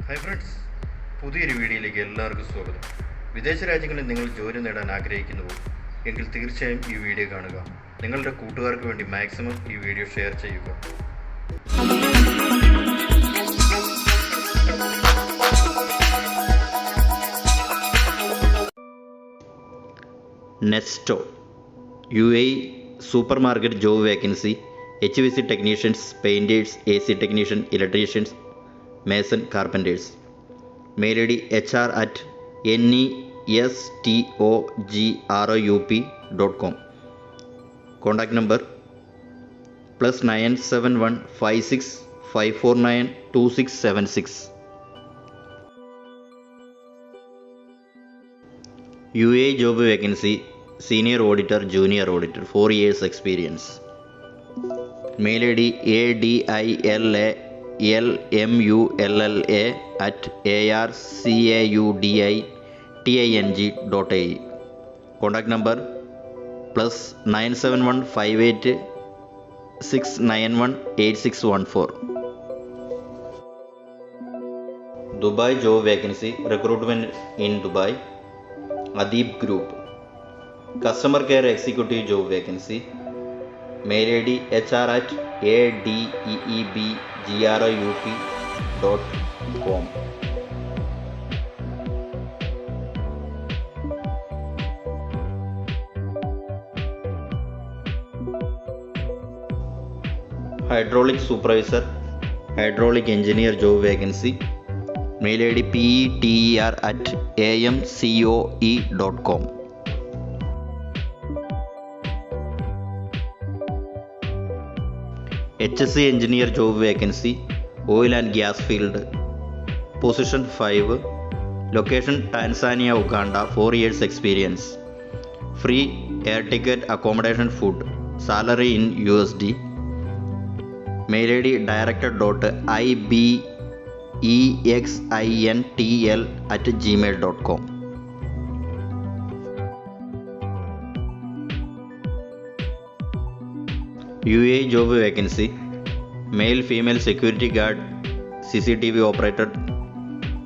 Hi friends, പുതിയൊരു വീഡിയോയിലേക്ക് എല്ലാവർക്കും സ്വാഗതം. വിദേശ രാജ്യങ്ങളിൽ നിങ്ങൾ ജോലി നേടാൻ ആഗ്രഹിക്കുന്നുവോ എങ്കിൽ തീർച്ചയായും ഈ വീഡിയോ കാണുക. നിങ്ങളുടെ കൂട്ടുകാർക്ക് വേണ്ടി മാക്സിമം ഈ വീഡിയോ ഷെയർ ചെയ്യുക. Nesto UAE supermarket job vacancy, HVAC technicians, painters, AC technician, electricians, mason, carpenters. Mail ID hr@nestogroup.com. Contact number +971 56 549 2676. UAE job vacancy, senior auditor, junior auditor, 4 years experience. Mail ID adilla@arcauditing.ae. Contact number +971 58 691 8614. Dubai job vacancy, recruitment in Dubai, Adeeb group. Customer care executive job vacancy. Mail ID hr@adeebgroup.com. Hydraulic supervisor, hydraulic engineer job vacancy. Mail ID peter@amcoe.com. HSC engineer job vacancy, oil and gas field, position 5, location Tanzania, Uganda, 4 years experience. Free air ticket, accommodation, food. Salary in USD. Mail ID director.ibexintl@gmail.com. UAE job vacancy, mail female security guard, CCTV operator,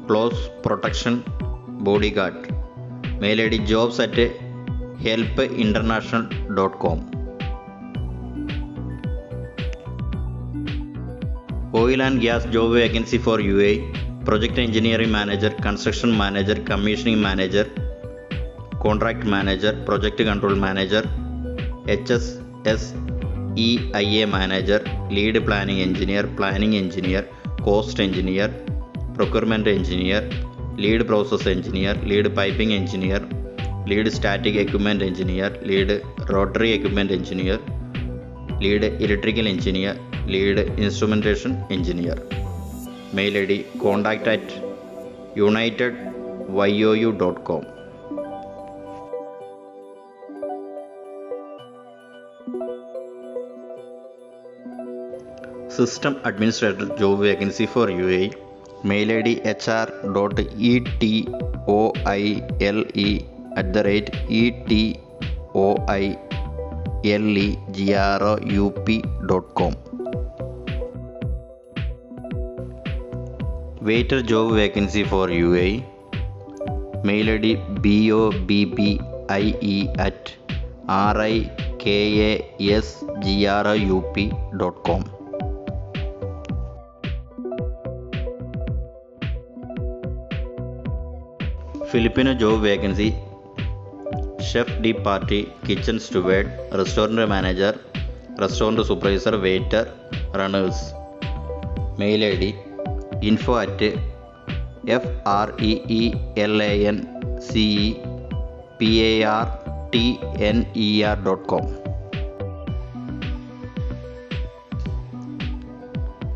close protection, bodyguard. Mail ID jobs@helpinternational.com. Oil and gas job vacancy for UAE, project engineering manager, construction manager, commissioning manager, contract manager, project control manager, HSEIA manager, lead planning engineer, cost engineer, procurement engineer, lead process engineer, lead piping engineer, lead static equipment engineer, lead rotary equipment engineer, lead electrical engineer, lead instrumentation engineer. Mail ID contact@unitedYOU.com. System administrator job vacancy for UAE. Mail ID hr.etoile@etoilegroup.com. Waiter job vacancy for UAE. Mail ID bobbie@rikasgroup.com. Filipino job vacancy, chef de partie, kitchen steward, restaurant manager, restaurant supervisor, waiter, runners. Mail ID info@freelancepartner.com.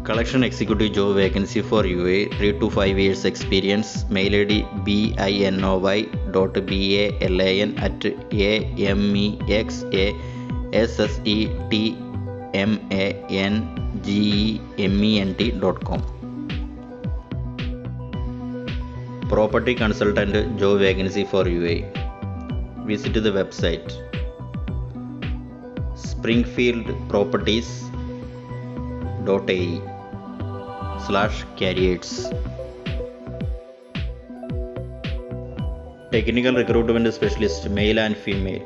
Collection executive job vacancy for UAE, 3 to 5 years experience. Mail ID binoy.balan@amexetmangement.com. Property consultant job vacancy for UAE. Visit the website springfieldproperties.ae/careers. Technical recruitment specialist, male and female.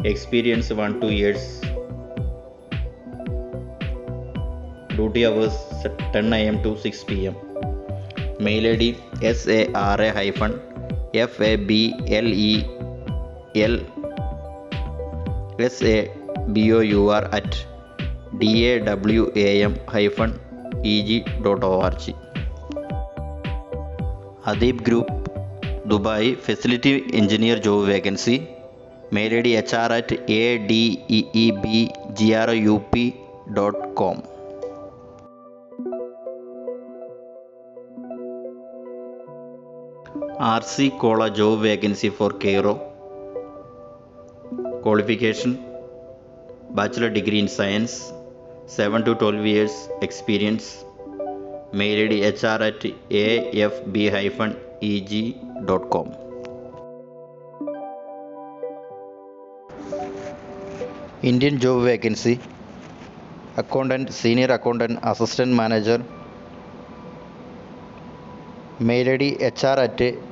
Experience 1-2 years. Duty hours 10 am to 6 pm. Mail ID SARAHYFANFABLEL@dawam-eg.org. Adib Group, Dubai, Facility Engineer job vacancy. Mail ID hr@adeebgroup.com. RC Kola job vacancy for Cairo. Qualification: Bachelor degree in Science, 7 to 12 years experience. Mail ID hr@afb-eg.com. Indian job vacancy: Accountant, Senior Accountant, Assistant Manager. Mail ID hr@bgcc.in.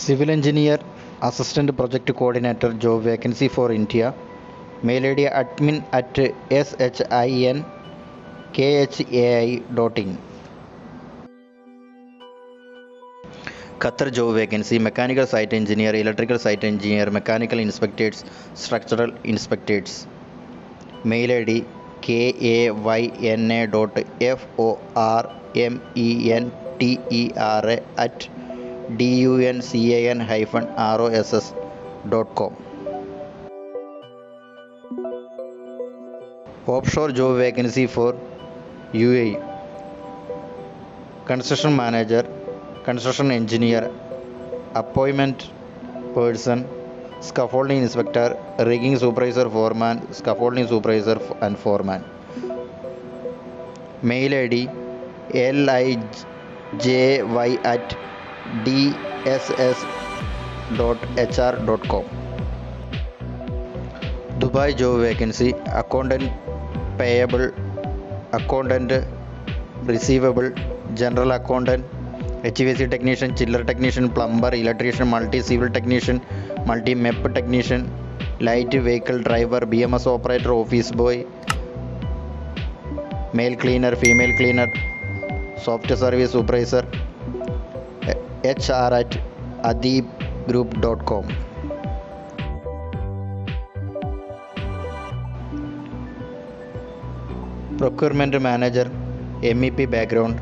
Civil Engineer, Assistant Project Coordinator job vacancy for India. Mail ID admin@shinkhay.in. Qatar job vacancy: Mechanical Site Engineer, Electrical Site Engineer, Mechanical Inspectors, Structural Inspectors. Mail ID kayynenter@duncan-ross.com. Offshore job vacancy for UAE: Construction Manager, Construction Engineer, Appointment Person, Scaffolding Inspector, Rigging Supervisor Foreman, Scaffolding Supervisor and Foreman. Mail ID lijy@dss.hr.com. Dubai job vacancy: Accountant Payable, Accountant Receivable, General Accountant, HVAC Technician, Chiller Technician, Plumber, Electrician, Multi-Civil Technician, Multi-MEP Technician, Light Vehicle Driver, BMS Operator, Office Boy, Male Cleaner, Female Cleaner, Software Service Supervisor. hr@adeebgroup.com. Procurement Manager, MEP background,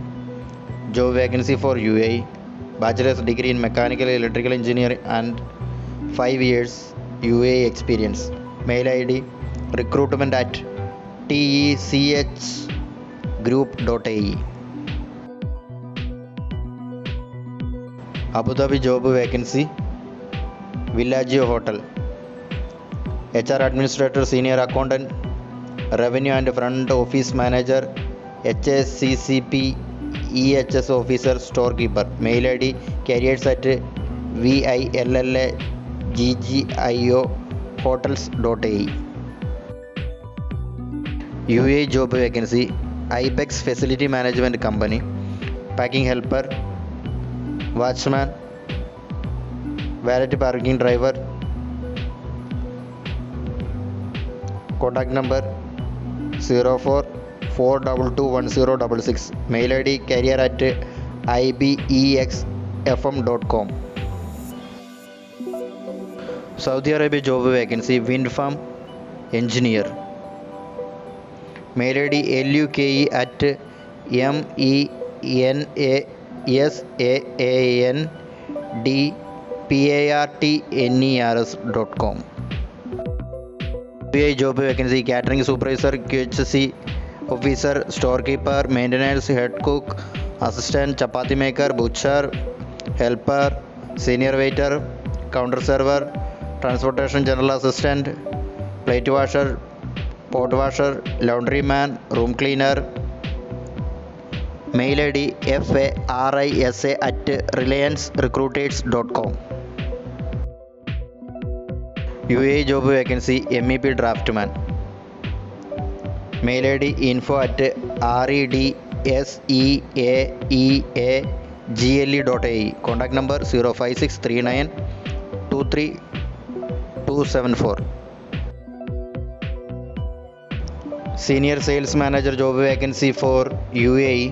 job vacancy for UAE, Bachelor's degree in Mechanical Electrical Engineering and 5 years UAE experience. Mail ID recruitment@techgroup.ae. Abu Dhabi job vacancy: Villaggio Hotel, HR Administrator, Senior Accountant, Revenue and Front Office Manager, HACCP EHS Officer, Storekeeper. Mail ID careers@villagghio-hotels.ae. UAE job vacancy: Ibex Facility Management Company, Packing Helper, Watchman, Valet Parking Driver. Contact number 0442211066. Mail ID career@ibexfm.com. Saudi Arabia job vacancy: Wind Farm Engineer. Mail ID luke@menasandartners.com. UAE job vacancy: Catering Supervisor, QHC Officer, Storekeeper, Maintenance, Head Cook, Assistant, Chapati Maker, Butcher, Helper, Senior Waiter, Counter Server, Transportation General Assistant, Plate Washer, Pot Washer, Laundryman, Room Cleaner. Mail ID farisa@reliancerecruiters.com. UAE job vacancy: MEP Draftman. Mail ID info@redinc seaeagle.ae. Contact number 0563923 274. Senior Sales Manager job vacancy for UAE,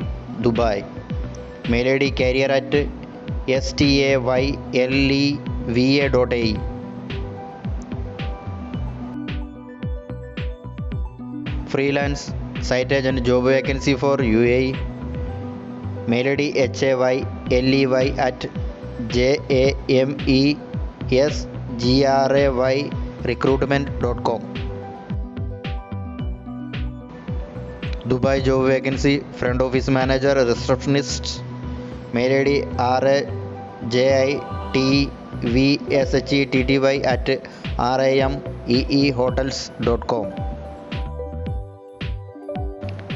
Dubai. Mail ID career@stayleva.ae. Freelance site agent job vacancy for UAE. Mail ID haylevi@jamesgray recruitment.com. Dubai job vacancy front office manager receptionist. Mail ID rajivshetty@rameehotels.com.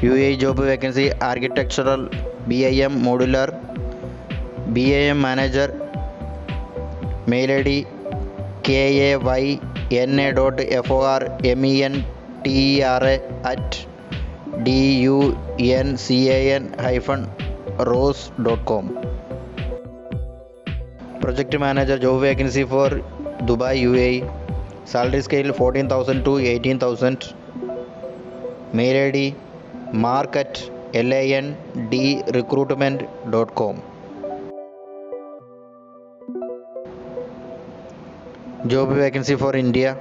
UAE job vacancy architectural BIM modular BIM manager. Mail ID kayna.formentra@duncan-rose.com. Project manager job vacancy for Dubai, UAE. Salary scale 14,000 to 18,000. Mail ID mark@landrecruitment.com. Job vacancy for India.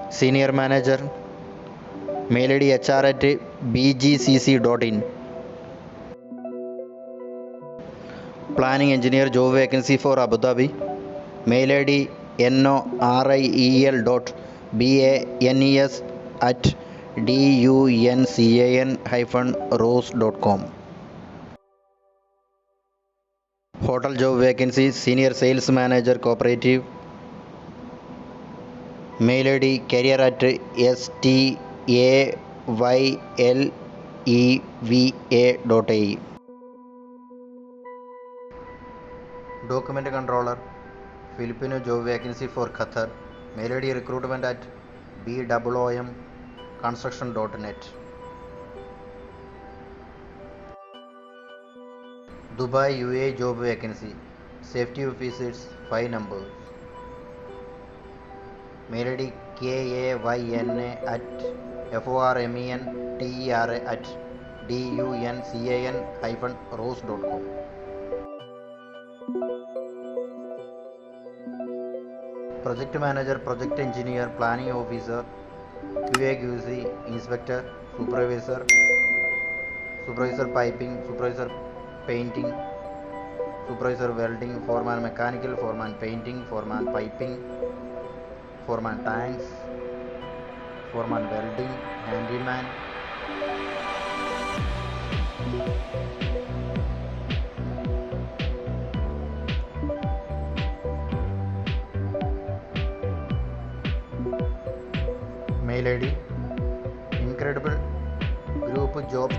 Senior manager. Mail ID hr@bgcc.in. Planning engineer job vacancy for Abu Dhabi. Mail ID noriel.banes@duncan-rose.com. Hotel job vacancy senior sales manager cooperative. Mail ID career@stayleva.ae. Document controller Filipino job vacancy for Qatar. Mail ID recruitment@bwomconstruction.net. Dubai, UAE job vacancy. Safety officers 5 numbers. Mail ID kayna@formentra@duncan-rose.com. Project manager, project engineer, planning officer, QA/QC, inspector, supervisor, supervisor piping, supervisor painting, supervisor welding, foreman mechanical, foreman painting, foreman piping, foreman tanks, foreman welding, handyman. Mail ID incredible group job